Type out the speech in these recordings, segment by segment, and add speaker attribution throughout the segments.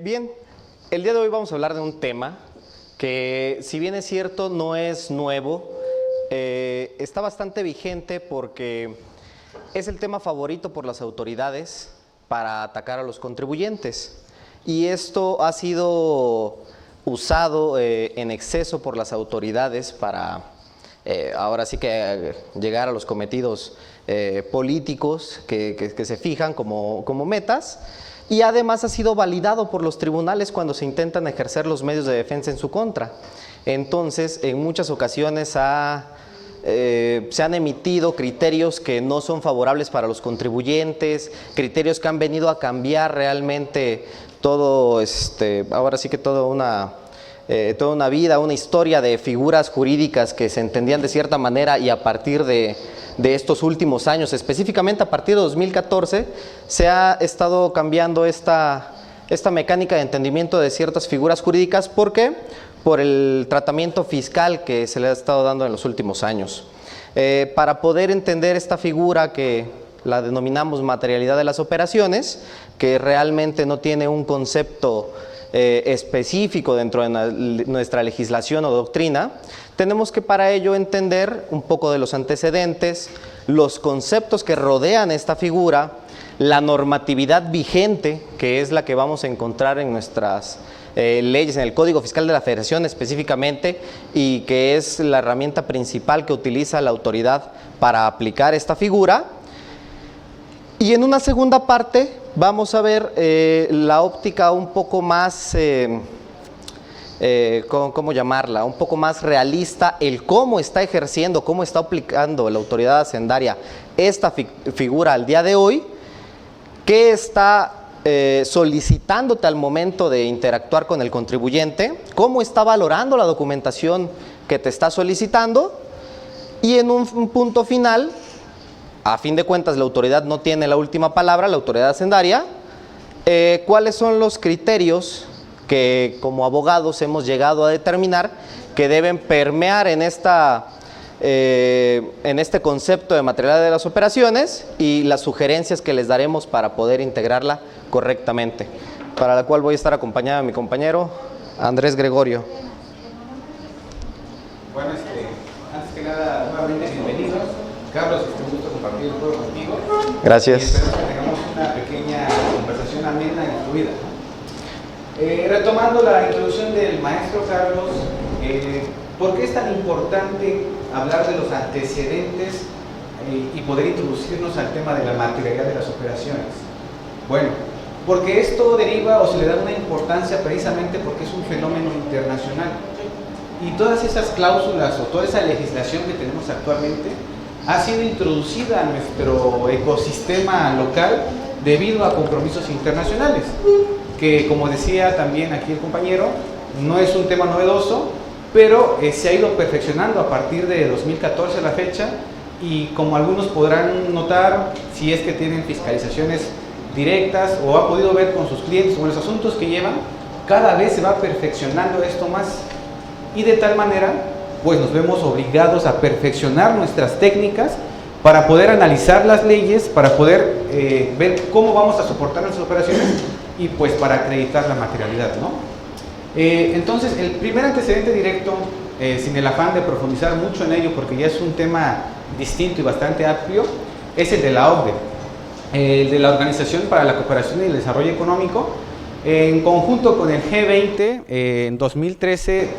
Speaker 1: Bien, el día de hoy vamos a hablar de un tema que, si bien es cierto, no es nuevo, está bastante vigente porque es el tema favorito por las autoridades para atacar a los contribuyentes. Y esto ha sido usado en exceso por las autoridades para, ahora sí que llegar a los cometidos políticos que se fijan como metas. Y además ha sido validado por los tribunales cuando se intentan ejercer los medios de defensa en su contra. Entonces, en muchas ocasiones se han emitido criterios que no son favorables para los contribuyentes, criterios que han venido a cambiar realmente todo, ahora sí que toda una vida, una historia de figuras jurídicas que se entendían de cierta manera, y a partir de estos últimos años, específicamente a partir de 2014, se ha estado cambiando esta mecánica de entendimiento de ciertas figuras jurídicas. ¿Por qué? Por el tratamiento fiscal que se le ha estado dando en los últimos años. Para poder entender esta figura, que la denominamos materialidad de las operaciones, que realmente no tiene un concepto específico dentro de nuestra legislación o doctrina, tenemos que para ello entender un poco de los antecedentes, los conceptos que rodean esta figura, la normatividad vigente, que es la que vamos a encontrar en nuestras leyes, en el Código Fiscal de la Federación específicamente, y que es la herramienta principal que utiliza la autoridad para aplicar esta figura. Y en una segunda parte vamos a ver la óptica un poco más, ¿cómo llamarla? Un poco más realista, el cómo está ejerciendo, cómo está aplicando la autoridad hacendaria esta figura al día de hoy, qué está solicitándote al momento de interactuar con el contribuyente, cómo está valorando la documentación que te está solicitando, y en un punto final, a fin de cuentas la autoridad no tiene la última palabra, la autoridad hacendaria, cuáles son los criterios que como abogados hemos llegado a determinar que deben permear en este concepto de materialidad de las operaciones, y las sugerencias que les daremos para poder integrarla correctamente, para la cual voy a estar acompañado de mi compañero Andrés Gregorio.
Speaker 2: Bueno, antes que nada, nuevamente bienvenidos. Carlos, un gusto compartir el juego contigo.
Speaker 1: Gracias.
Speaker 2: Y espero que tengamos una pequeña conversación amena y fluida. Retomando la introducción del maestro Carlos, ¿por qué es tan importante hablar de los antecedentes y poder introducirnos al tema de la materialidad de las operaciones? Bueno, porque esto deriva o se le da una importancia precisamente porque es un fenómeno internacional. Y todas esas cláusulas o toda esa legislación que tenemos actualmente ha sido introducida a nuestro ecosistema local debido a compromisos internacionales, que, como decía también aquí el compañero, no es un tema novedoso, pero se ha ido perfeccionando a partir de 2014 a la fecha, y como algunos podrán notar, si es que tienen fiscalizaciones directas o ha podido ver con sus clientes o los asuntos que llevan, cada vez se va perfeccionando esto más, y de tal manera pues nos vemos obligados a perfeccionar nuestras técnicas para poder analizar las leyes, para poder ver cómo vamos a soportar nuestras operaciones y pues para acreditar la materialidad, ¿no? Entonces, el primer antecedente directo, sin el afán de profundizar mucho en ello porque ya es un tema distinto y bastante amplio, es el de la OCDE, el de la Organización para la Cooperación y el Desarrollo Económico, en conjunto con el G20, en 2013,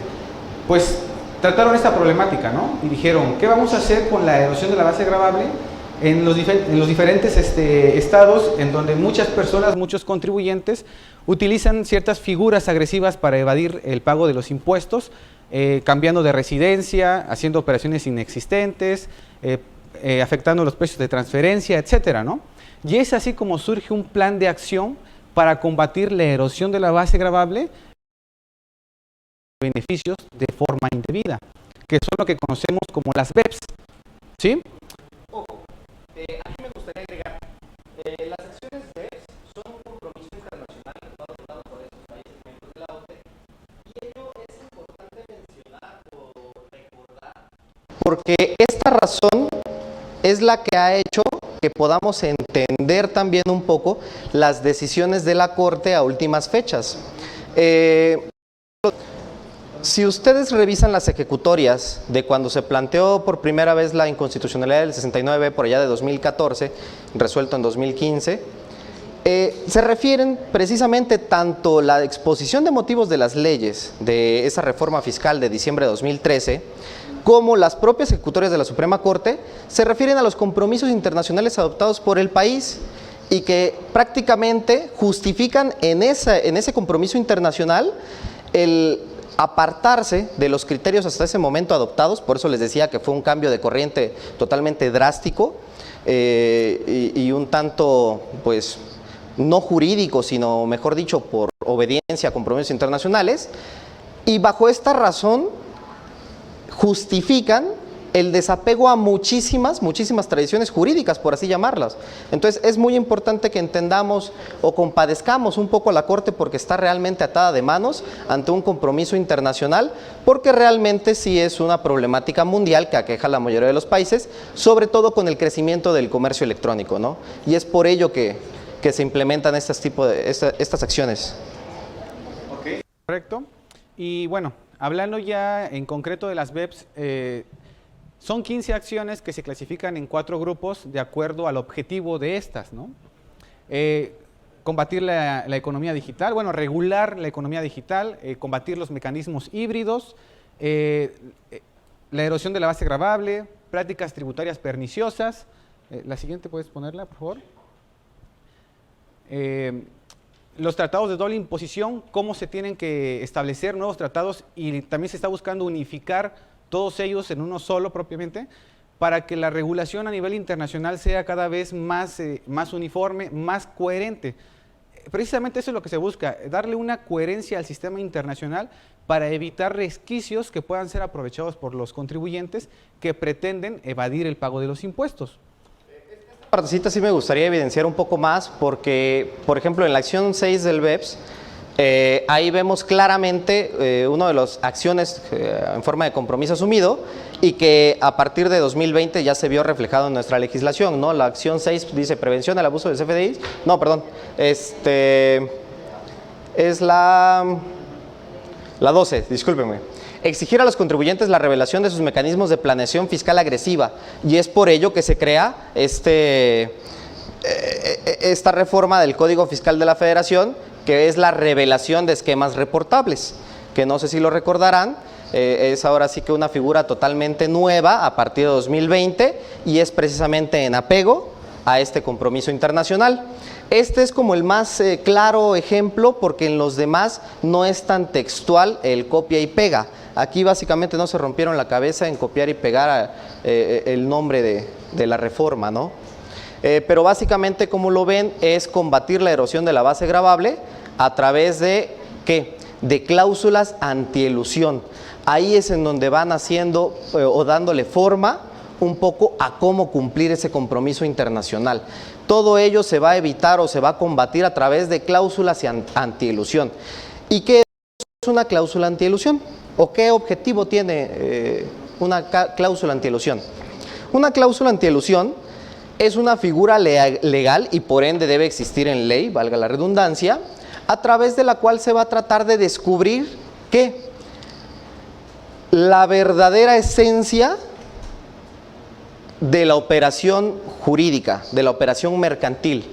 Speaker 2: pues trataron esta problemática, ¿no? Y dijeron, ¿qué vamos a hacer con la erosión de la base gravable en los diferentes estados en donde muchas personas, muchos contribuyentes, utilizan ciertas figuras agresivas para evadir el pago de los impuestos, cambiando de residencia, haciendo operaciones inexistentes, afectando los precios de transferencia, etcétera, ¿no? Y es así como surge un plan de acción para combatir la erosión de la base gravable, beneficios de forma indebida, que son lo que conocemos como las BEPS, ¿sí?
Speaker 1: Ojo, aquí me gustaría agregar, las acciones BEPS son un compromiso internacional adoptado por estos países miembros de la OCDE, y ello es importante mencionar o recordar, porque esta razón es la que ha hecho que podamos entender también un poco las decisiones de la Corte a últimas fechas. Si ustedes revisan las ejecutorias de cuando se planteó por primera vez la inconstitucionalidad del 69, por allá de 2014, resuelto en 2015, se refieren precisamente tanto la exposición de motivos de las leyes de esa reforma fiscal de diciembre de 2013, como las propias ejecutorias de la Suprema Corte, se refieren a los compromisos internacionales adoptados por el país y que prácticamente justifican en ese compromiso internacional el apartarse de los criterios hasta ese momento adoptados. Por eso les decía que fue un cambio de corriente totalmente drástico y un tanto, pues, no jurídico, sino mejor dicho, por obediencia a compromisos internacionales, y bajo esta razón justifican el desapego a muchísimas tradiciones jurídicas, por así llamarlas. Entonces es muy importante que entendamos o compadezcamos un poco a la Corte, porque está realmente atada de manos ante un compromiso internacional, porque realmente sí es una problemática mundial que aqueja a la mayoría de los países, sobre todo con el crecimiento del comercio electrónico, ¿no? Y es por ello que se implementan estas acciones.
Speaker 2: Ok, correcto. Y bueno, hablando ya en concreto de las BEPS, son 15 acciones que se clasifican en 4 grupos de acuerdo al objetivo de estas, ¿no? Combatir la economía digital, bueno, regular la economía digital, combatir los mecanismos híbridos, la erosión de la base gravable, prácticas tributarias perniciosas. La siguiente, ¿puedes ponerla, por favor? Los tratados de doble imposición, cómo se tienen que establecer nuevos tratados, y también se está buscando unificar todos ellos en uno solo propiamente, para que la regulación a nivel internacional sea cada vez más uniforme, más coherente. Precisamente eso es lo que se busca, darle una coherencia al sistema internacional para evitar resquicios que puedan ser aprovechados por los contribuyentes que pretenden evadir el pago de los impuestos.
Speaker 1: Partecita sí me gustaría evidenciar un poco más, porque, por ejemplo, en la acción 6 del BEPS, ahí vemos claramente una de las acciones en forma de compromiso asumido, y que a partir de 2020 ya se vio reflejado en nuestra legislación, ¿no? La acción 6 dice prevención del abuso del CFDI, no, perdón, es la 12, discúlpenme. Exigir a los contribuyentes la revelación de sus mecanismos de planeación fiscal agresiva, y es por ello que se crea esta reforma del Código Fiscal de la Federación, que es la revelación de esquemas reportables, que no sé si lo recordarán, es ahora sí que una figura totalmente nueva a partir de 2020, y es precisamente en apego a este compromiso internacional. Este es como el más claro ejemplo, porque en los demás no es tan textual el copia y pega. Aquí básicamente no se rompieron la cabeza en copiar y pegar el nombre de la reforma, ¿no? Pero básicamente, como lo ven, es combatir la erosión de la base gravable a través de, ¿qué? De cláusulas antielusión. Ahí es en donde van haciendo o dándole forma un poco a cómo cumplir ese compromiso internacional. Todo ello se va a evitar o se va a combatir a través de cláusulas antielusión. ¿Y qué es una cláusula antielusión? ¿O qué objetivo tiene una cláusula antielusión? Una cláusula antielusión es una figura legal, y por ende debe existir en ley, valga la redundancia, a través de la cual se va a tratar de descubrir ¿qué? La verdadera esencia de la operación jurídica, de la operación mercantil.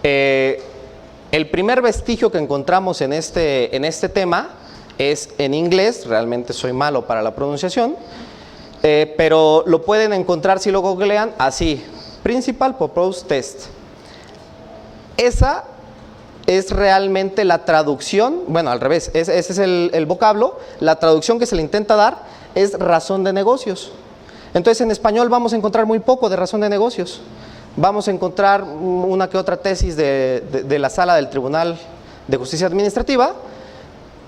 Speaker 1: El primer vestigio que encontramos en este tema es en inglés, realmente soy malo para la pronunciación, pero lo pueden encontrar si lo googlean así: Principal Purpose Test. Esa es realmente la traducción, bueno, al revés, ese es el vocablo. La traducción que se le intenta dar es razón de negocios. Entonces en español vamos a encontrar muy poco de razón de negocios. Vamos a encontrar una que otra tesis de la sala del Tribunal de Justicia Administrativa,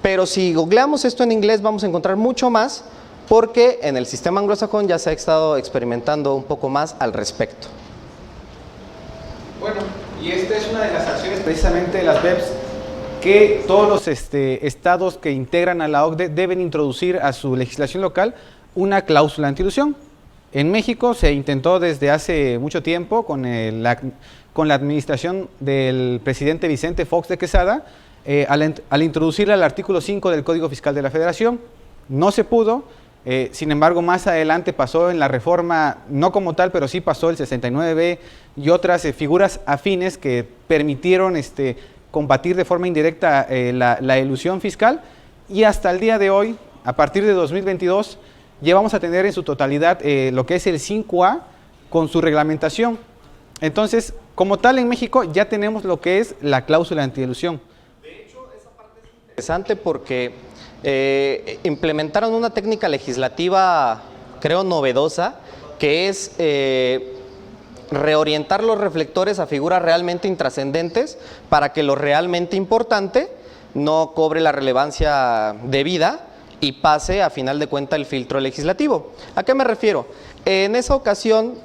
Speaker 1: pero si googleamos esto en inglés vamos a encontrar mucho más, porque en el sistema anglosajón ya se ha estado experimentando un poco más al respecto.
Speaker 2: Bueno, y esta es una de las acciones precisamente de las BEPS que todos los estados que integran a la OCDE deben introducir a su legislación local, una cláusula antielusión. En México se intentó desde hace mucho tiempo con la administración del presidente Vicente Fox de Quesada, al introducir el artículo 5 del Código Fiscal de la Federación. No se pudo, sin embargo más adelante pasó en la reforma, no como tal, pero sí pasó el 69B y otras figuras afines que permitieron combatir de forma indirecta la elusión fiscal, y hasta el día de hoy, a partir de 2022, ya vamos a tener en su totalidad lo que es el 5A con su reglamentación. Entonces, como tal en México ya tenemos lo que es la cláusula antielusión.
Speaker 1: De hecho, esa parte es interesante porque implementaron una técnica legislativa, creo, novedosa, que es reorientar los reflectores a figuras realmente intrascendentes para que lo realmente importante no cobre la relevancia debida y pase a final de cuentas el filtro legislativo. ¿A qué me refiero? En esa ocasión,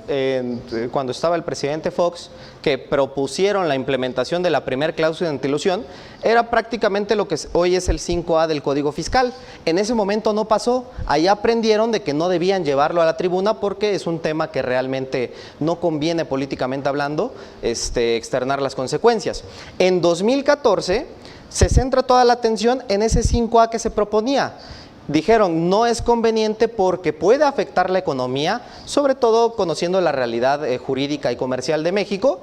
Speaker 1: cuando estaba el presidente Fox, que propusieron la implementación de la primera cláusula de antielusión, era prácticamente lo que hoy es el 5A del Código Fiscal. En ese momento no pasó, ahí aprendieron de que no debían llevarlo a la tribuna porque es un tema que realmente no conviene políticamente hablando externar las consecuencias. En 2014 se centra toda la atención en ese 5A que se proponía. Dijeron, no es conveniente porque puede afectar la economía, sobre todo conociendo la realidad jurídica y comercial de México,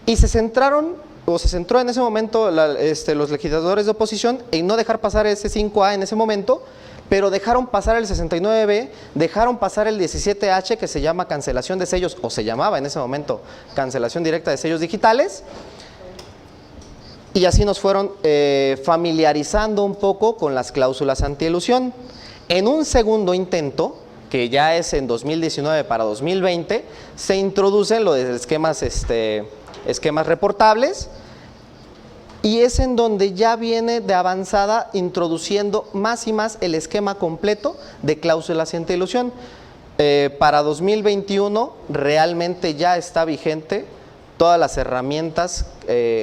Speaker 1: y se centró en ese momento los legisladores de oposición en no dejar pasar ese 5A en ese momento, pero dejaron pasar el 69B, dejaron pasar el 17H, que se llama cancelación de sellos, o se llamaba en ese momento cancelación directa de sellos digitales. Y así nos fueron familiarizando un poco con las cláusulas antielusión. En un segundo intento, que ya es en 2019 para 2020, se introducen los esquemas reportables, y es en donde ya viene de avanzada introduciendo más y más el esquema completo de cláusulas antielusión. Para 2021 realmente ya está vigente todas las herramientas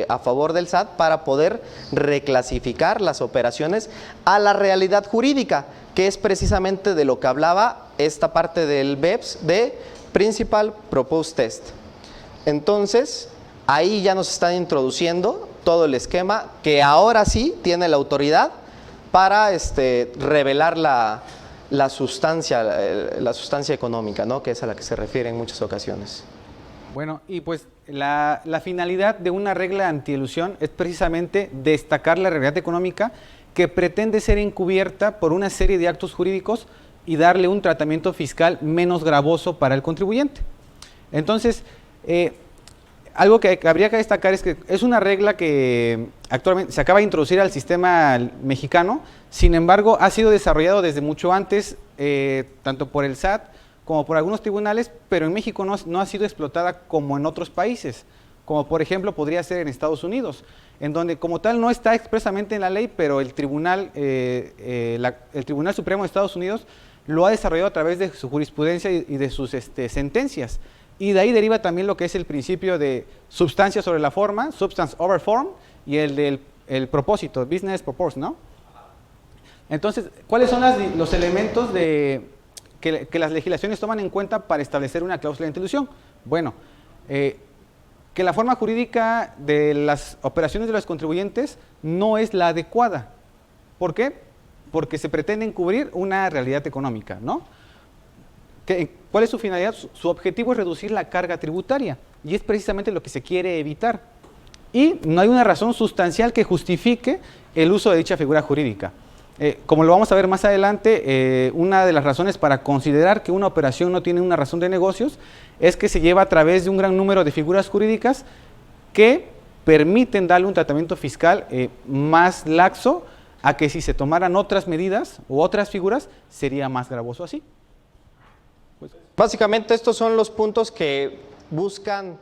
Speaker 1: a favor del SAT para poder reclasificar las operaciones a la realidad jurídica, que es precisamente de lo que hablaba esta parte del BEPS de Principal Proposed Test. Entonces, ahí ya nos están introduciendo todo el esquema que ahora sí tiene la autoridad para revelar la sustancia económica, ¿no? Que es a la que se refiere en muchas ocasiones.
Speaker 2: Bueno, y pues la finalidad de una regla antielusión es precisamente destacar la realidad económica que pretende ser encubierta por una serie de actos jurídicos y darle un tratamiento fiscal menos gravoso para el contribuyente. Entonces, algo que habría que destacar es que es una regla que actualmente se acaba de introducir al sistema mexicano, sin embargo, ha sido desarrollado desde mucho antes, tanto por el SAT como por algunos tribunales, pero en México no ha sido explotada como en otros países, como por ejemplo podría ser en Estados Unidos, en donde como tal no está expresamente en la ley, pero el Tribunal Supremo de Estados Unidos lo ha desarrollado a través de su jurisprudencia y de sus sentencias, y de ahí deriva también lo que es el principio de substancia sobre la forma, substance over form, y el propósito, business purpose, ¿no? Entonces, ¿cuáles son los elementos que las legislaciones toman en cuenta para establecer una cláusula de antielusión? Bueno, que la forma jurídica de las operaciones de los contribuyentes no es la adecuada. ¿Por qué? Porque se pretende encubrir una realidad económica, ¿no? ¿Cuál es su finalidad? Su objetivo es reducir la carga tributaria, y es precisamente lo que se quiere evitar. Y no hay una razón sustancial que justifique el uso de dicha figura jurídica. Como lo vamos a ver más adelante, una de las razones para considerar que una operación no tiene una razón de negocios es que se lleva a través de un gran número de figuras jurídicas que permiten darle un tratamiento fiscal más laxo a que si se tomaran otras medidas u otras figuras sería más gravoso así.
Speaker 1: Básicamente estos son los puntos que buscan